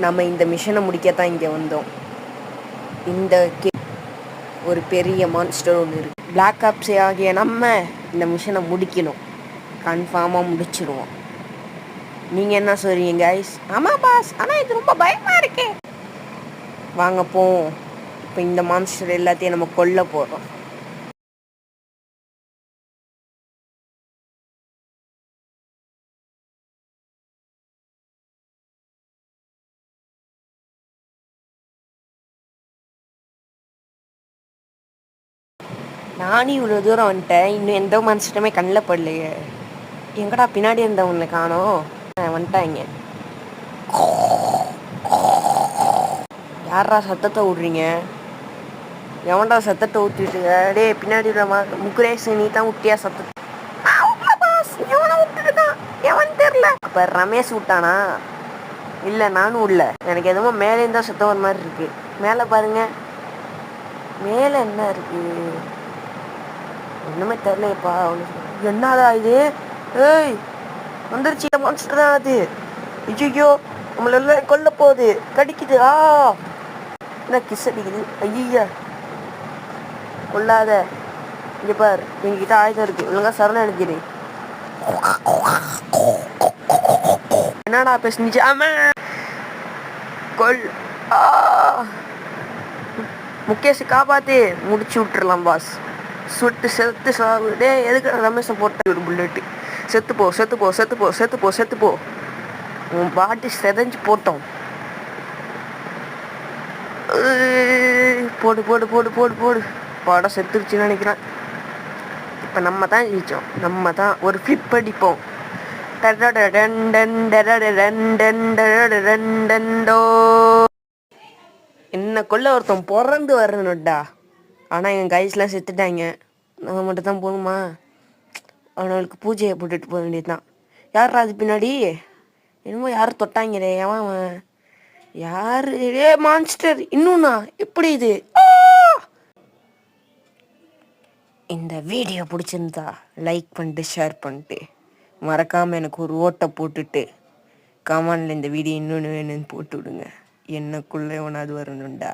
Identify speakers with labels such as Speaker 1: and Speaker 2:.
Speaker 1: நம்ம இந்த மிஷனை முடிக்கத்தான் இங்கே வந்தோம். இந்த ஒரு பெரிய மான்ஸ்டர் ஒன்று இருக்குது. பிளாக் ஆப்ஸே ஆகிய நம்ம இந்த மிஷனை முடிக்கணும். கன்ஃபார்மாக முடிச்சிடுவோம். நீங்கள் என்ன சொல்கிறீங்க கைஸ்? ஆமாம் பாஸ், ஆனால் இது ரொம்ப பயமாக இருக்கே. வாங்க போவோம். இப்போ இந்த மான்ஸ்டர் எல்லாத்தையும் நம்ம கொல்ல போகிறோம். நானும் இவ்வளோ தூரம் வந்துட்டேன், இன்னும் எந்த மான்ஸ்டருமே கண்ணில் படலையே. எங்கடா பின்னாடி இருந்தவங்களை காணோம். வந்துட்டாங்க. யாரா சத்தத்தை விட்றீங்க? எவன்டா சத்தத்தை ஊற்றிட்டுங்க? டே பின்னாடி முக்குரேஷ், நீ தான் விட்டியா சத்தத்தை? எவன் தெரியல. அப்போ ரமேஷ் விட்டானா? இல்லை நானும் இல்லை. எனக்கு எதுவும் மேலே இருந்தால் சத்தம் ஒரு மாதிரி இருக்கு. மேலே பாருங்க, மேலே என்ன இருக்கு? ஒன்றுமே தெரியலையப்பா. என்னடா இது? ஏய் வந்துருச்சு, மான்ஸ்டர் தான் அது. ஐயோ நம்மளெல்லாம் கொல்ல போகுது, கடிக்குது. என்ன கிஸ் அடிக்குது? ஐயா கொல்லாத. இங்கே பார், எங்ககிட்ட ஆயுதம் இருக்கு, ஒழுங்கா சரணம் அடிச்சிரு. என்னடா பேசுனிச்சு? ஆமா கொல். முகேஷ் காப்பாத்து, முடிச்சு விட்டுறலாம் பாஸ். சுட்டு செத்து சாவு. டே எதுக்கு ரமேஷை போட்ட ஒரு புல்லட்டு? செத்து போ செத்து போ செத்து போ செத்து போ செத்து போ. உன் பாட்டி செதஞ்சு போட்டோம். போடு போடு போடு போடு போடு. படம் செத்துருச்சுன்னு நினைக்கிறேன். இப்போ நம்ம தான் ஜெயிச்சோம். நம்ம தான் ஒரு ஃப்ளிப் அடிப்போம். என்ன கொல்ல ஒருத்தன் பிறந்து வரணும்டா. ஆனால் எங்கள் கைஸ்லாம் செத்துட்டாங்க. நம்ம மட்டும் தான் போகணுமா? அவனுக்கு பூஜையை போட்டுட்டு போக வேண்டியது தான். யாரா அது பின்னாடி? என்னமோ யாரும் தொட்டாங்களே. அவன் யாரு? ஏ மான்ஸ்டர் இன்னும்ண்ணா? எப்படி இது? இந்த வீடியோ பிடிச்சிருந்தா லைக் பண்ணிட்டு ஷேர் பண்ணிட்டு மறக்காமல் எனக்கு ஒரு ஓட்டை போட்டுட்டு கமெண்டில் இந்த வீடியோ இன்னொன்று வேணும்னு போட்டு விடுங்க. என்னக்குள்ளே ஒன்றாவது வரணும்டா.